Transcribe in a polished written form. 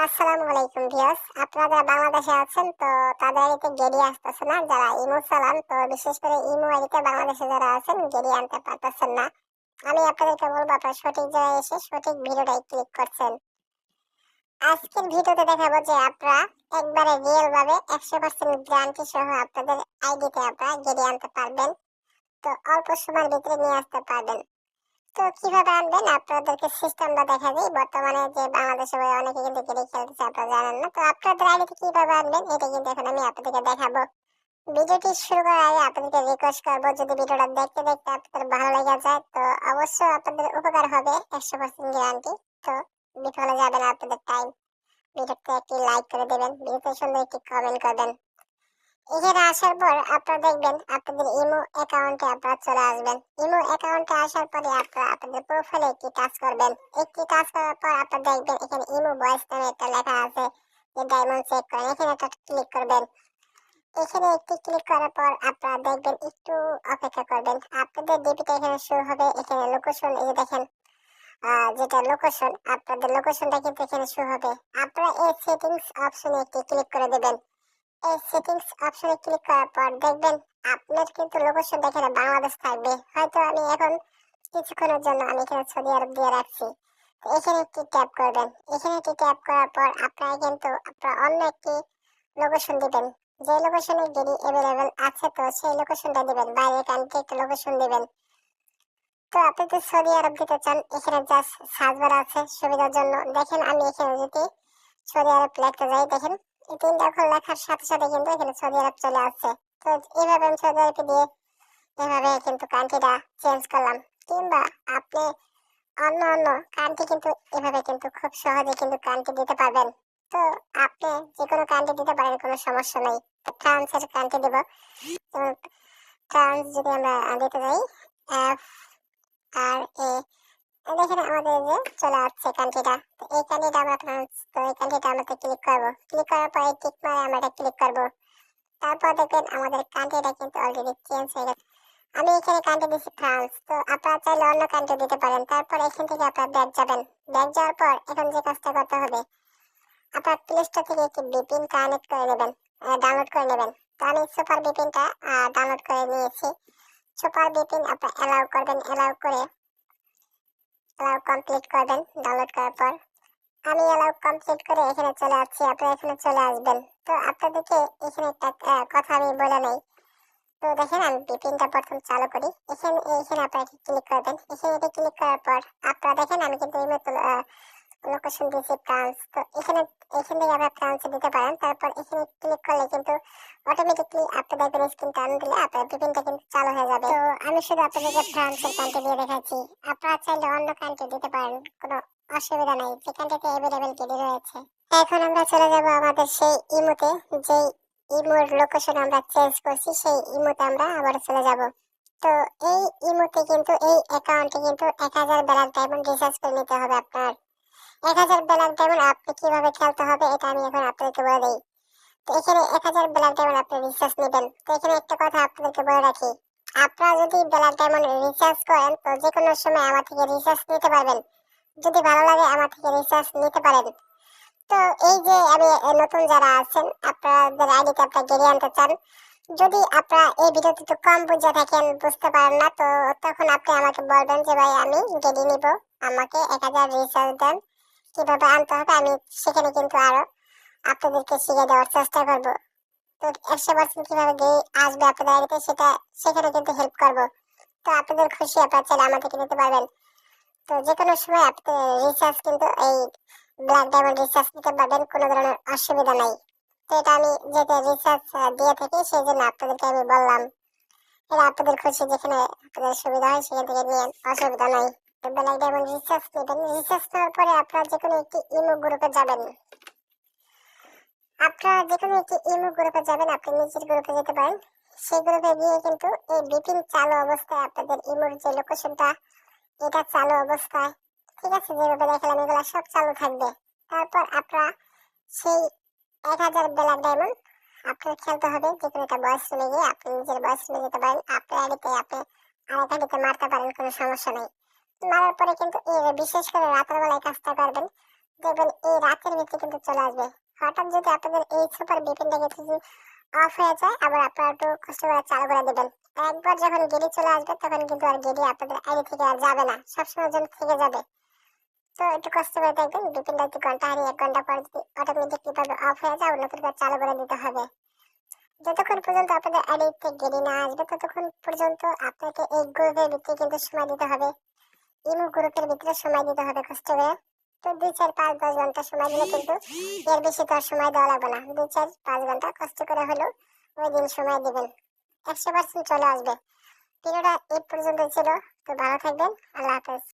আসসালামু আলাইকুম ভিউয়ার্স, আপনারা যারা বাংলাদেশে আছেন তো তাদের আইডিতে গেড়ি আসতেছে না। যারা ইমো চালান তো বিশেষ করে ইমো আইডিতে বাংলাদেশে যারা আছেন গেড়ি আনতে পারতেছেন না। আমি আপনাদেরকে বলবো আপনারা সঠিক জায়গায় এসে সঠিক ভিডিওটাই ক্লিক করছেন। আজকের ভিডিওতে দেখাবো যে আপনারা একবারে রিয়েল ভাবে 100% গ্যারান্টি সহ আপনাদের আইডিতে আপনারা গেড়ি আনতে পারবেন। তো অল্প সময়ের ভিতরে নিয়ে আসতে পারবেন। তো কিভাবে আনবেন আপনাদেরকে সিস্টেমটা দেখা দিই। বর্তমানে যে বাংলাদেশে অনেকে কিন্তু গেড়ি খেলতেছে, আপনারা জানেন না। তো আপনাদের আইডিতে কিভাবে আনবেন এটা কিন্তু এখন আমি আপনাদেরকে দেখাবো। ভিডিওটি শুরু করার আগে আপনাদেরকে রিকোয়েস্ট করবো, যদি ভিডিওটা দেখতে দেখতে আপনাদের ভালো লেগে যায় তো অবশ্যই আপনাদের উপকার হবে, 100% গ্যারান্টি। তো বিফলে যাবে না আপনাদের টাইম। ভিডিওতে একটি লাইক করে দেবেন, ভিডিওতে সুন্দর একটি কমেন্ট করবেন। এখানে আসার পর আপনারা দেখবেন আপনাদের ইমো অ্যাকাউন্টে আপনারা চলে আসবেন। ইমো অ্যাকাউন্টে আসার পরে আপনারা আপনাদের প্রোফাইলে একটি টাচ করবেন। একটি টাচ করার পর আপনারা দেখবেন এখানে ইমো ভয়েস নামে একটা লেখা আছে যে ডায়মন্ড চেক করেন, এখানে একটা ক্লিক করবেন। এখানে একটি ক্লিক করার পর আপনারা দেখবেন একটু অপেক্ষা করবেন। আপনাদের ডিপিটা এখানে শো হবে। এখানে লোকেশন, এই যে দেখেন যেটা লোকেশন, আপনাদের লোকেশনটা কিন্তু এখানে শো হবে। আপনারা এই সেটিংস অপশনে একটি ক্লিক করে দেবেন। এই সেটিংস অপশনে ক্লিক করার পর দেখবেন আপনার কিন্তু লোকেশনটা এখানে বাংলাদেশ থাকবে। হয়তো আমি এখন কিছুক্ষণের জন্য আমি এখানে সৌদি আরব দিয়ে রাখছি। তো এখানে একটি ট্যাপ করবেন। এখানে একটি ট্যাপ করার পর আপনারা কিন্তু আপনারা অন্য একটি লোকেশন দিবেন। যে লোকেশনে গেড়ি অ্যাভেলেবেল আছে তো সেই লোকেশনটা দিবেন। বাইরের কান্ট্রি একটা লোকেশন দিবেন। তো আপনি যদি সৌদি আরব দিতে চান এখানে জাস্ট সার্চ বার আছে সুবিধার জন্য। দেখেন আমি এখানে যদি সৌদি আরব লিখতে যাই, দেখেন এই তিনটা অক্ষর লেখার সাথে সাথে কিন্তু এখানে সৌদি আরব চলে আসছে। তো এইভাবে আমি সৌদি আরবকে দিয়ে এভাবে কিন্তু কান্ট্রিটা চেঞ্জ করলাম। কিংবা আপনি অন্য অন্য কান্ট্রি কিন্তু এভাবে কিন্তু খুব সহজে কিন্তু কান্ট্রি দিতে পারবেন। তো আপনি যে কোনো কান্ট্রি দিতে পারেন, কোনো সমস্যা নেই। ফ্রান্সের কান্ট্রি দেব। যেমন ফ্রান্স যদি আমরা দিতে যাই FRA, দেখেন আমাদের যে চলে আসছে কান্ট্রিটা। তো এই কান্ট্রিটা আমরা ফ্রান্স, তো এই কান্ট্রিটা আমরা ক্লিক করবো। ক্লিক করার পরে টিক মারে আমরা এটা ক্লিক করবো। তারপর দেখবেন আমাদের কান্ট্রিটা কিন্তু অলরেডি চেঞ্জ হয়ে গেছে। আমি এখানে কান্ট্রি দিচ্ছি ফ্রান্স। তো আপনারা চাইলে অন্য কান্ট্রি দিতে পারেন। তারপর এখান থেকে আপনারা ব্যাক যাবেন। ব্যাক যাওয়ার পর এখন যে কাজটা করতে হবে, আপনার প্লে স্টোর থেকে একটি ভিপিএন কানেক্ট করে নেবেন, ডাউনলোড করে নেবেন। তো আমি সুপার ভিপিএনটা ডাউনলোড করে নিয়েছি। সুপার ভিপিএন আপনারা অ্যালাউ করবেন। অ্যালাউ করে অ্যালাউ কমপ্লিট করবেন। ডাউনলোড করার পর আমি অ্যালাউ কমপ্লিট করে এখানে চলে আসছি। আপনারা এখানে চলে আসবেন। তো আপনাদেরকে এখানে একটা কথা আমি বলে নেই। তো দেখেন আমি ভিপিএনটা প্রথম চালু করি। এখানে এখানে আপনারা ক্লিক করবেন। এখানে এটা ক্লিক করার পর আপনারা দেখেন আমি কিন্তু এই মতো লোকেশন দিয়েছি ফ্রান্স। তো এখানে এখান থেকে আপনারা ফ্রান্সে দিতে পারেন। তারপর এখানে ক্লিক করলে কিন্তু অটোমেটিকলি আপনাদের দেখবেন স্ক্রিন টান দিলে আপনার ভিপিএনটা কিন্তু চালু হয়ে যাবে। তো আমি শুধু আপনাদেরকে ফ্রান্সের কান্ট্রি দিয়ে দেখাচ্ছি। আপনারা চাইলে অন্য কান্ট্রি দিতে পারেন, কোনো অসুবিধা নাই। যে কান্ট্রিতে অ্যাভেলেবেল গেড়ি রয়েছে। এখন আমরা চলে যাব আমাদের সেই ইমোতে, যেই ইমোর লোকেশন আমরা চেঞ্জ করছি সেই ইমোতে আমরা আবার চলে যাব। তো এই ইমোতে কিন্তু এই অ্যাকাউন্টে কিন্তু 1000 ব্ল্যাক ডায়মন্ড রিচার্জ করে নিতে হবে আপনার। 1000 ব্ল্যাক ডায়মন্ড আপনি কিভাবে খেলতে হবে এটা আমি এখন আপনাদেরকে বলে দিই। তো এখানে 1000 ব্ল্যাক ডায়মন্ড আপনি রিচার্জ নেবেন। তো এখানে একটা কথা আপনাদেরকে বলে রাখি, আপনারা যদি ব্ল্যাক ডায়মন্ড রিচার্জ করেন তো যে কোনো সময় আমার থেকে রিচার্জ নিতে পারবেন। যদি ভালো লাগে আমার থেকে রিচার্জ নিতে পারেন। তো এই যে আমি নতুন যারা আছেন আপনাদের আইডিতে আপনারা গেড়ি আনতে চান, যদি আপনারা এই ভিডিওতে একটু কম বুঝে থাকেন, বুঝতে পারেন না, তো তখন আপনি আমাকে বলবেন যে ভাই আমি গেড়ি নিব, আমাকে 1000 রিচার্জ দেন। কিভাবে আনতে হবে আমি সেখানে কিন্তু আরো আপনাদেরকে শিখিয়ে দেওয়ার চেষ্টা করব। তো 100% কিভাবে গেড়ি আসবে আপনাদের আইডিতে সেটা সেখানে কিন্তু হেল্প করব। তো আপনাদের খুশি, আপনারা চাইলে আমাদেরকে নিতে পারবেন। তো যে কোনো সময় আপনি রিচার্জ কিন্তু এই ব্ল্যাক ডায়মন্ড রিচার্জ নিতে পারবেন, কোনো ধরনের অসুবিধা নাই। তো এটা আমি যেটা রিচার্জ দিয়ে থাকি সেই জন্য আপনাদেরকে আমি বললাম। এটা আপনাদের খুশি, যেখানে আপনাদের সুবিধা হয় সেখান থেকে নিয়ে অসুবিধা নাই। ব্ল্যাক ডায়মন্ড রিচার্জ নেবেন। রিচার্জ নেওয়ার পরে আপনারা যে কোনো একটি ইমো গ্রুপে যাবেন। আপনারা যে কোনো একটি ইমো গ্রুপে যাবেন, আপনি নিজের গ্রুপে যেতে পারেন। সেই গ্রুপে গিয়ে কিন্তু এই ভিপিএন চালু অবস্থায় আপনাদের ইমোর যে লোকেশনটা এটা চালু অবস্থায়, ঠিক আছে, যেভাবে দেখালাম এগুলো সব চালু থাকবে। তারপর আপনারা সেই 1000 ব্ল্যাক ডায়মন্ড আপনার খেলতে হবে। যে কোনো একটা বয়স রুমে গিয়ে আপনি নিজের বয়স রুমে যেতে পারেন। আপনার আইডিতে আপনি আরেক আইডিতে মারতে পারেন, কোনো সমস্যা নেই। মারার পরে কিন্তু বিশেষ করে রাতের বেলায় কাজটা করবেন। দেখবেন এই রাতের ভিতরে কিন্তু চলে আসবে। হঠাৎ যদি আপনাদের এই সুপার বিপিনটা যদি অফ হয়ে যায়, আবার আপনারা একটু কষ্ট করে চালু করে দেবেন। একবার যখন গেড়ি চলে আসবে তখন কিন্তু আর গেড়ি আপনাদের আইডি থেকে আর যাবে না, সবসময়ের জন্য থেকে যাবে। তো একটু কষ্ট করে দেখবেন বিপিনটা যদি ঘন্টা হারিয়ে 1 ঘন্টা পর যদি অটোমেটিকলি ভাবে অফ হয়ে যায়, নতুন করে চালু করে দিতে হবে। যতক্ষণ পর্যন্ত আপনাদের আইডিতে গেড়ি না আসবে ততক্ষণ পর্যন্ত আপনাকে এই গ্রুপের ভিতরে কিন্তু সময় দিতে হবে। ইমো গ্রুপের ভিতরে সময় দিতে হবে কষ্ট করে। তো 2 4 5 10 ঘন্টা সময় দিলে কিন্তু এর বেশি তো আর সময় দেওয়া লাগবে না। 2 4 5 ঘন্টা কষ্ট করে হলেও ওই দিন সময় দিবেন, 100% চলে আসবে। ভিডিওটা এই পর্যন্ত ছিল। তো ভালো থাকবেন, আল্লাহ হাফেজ।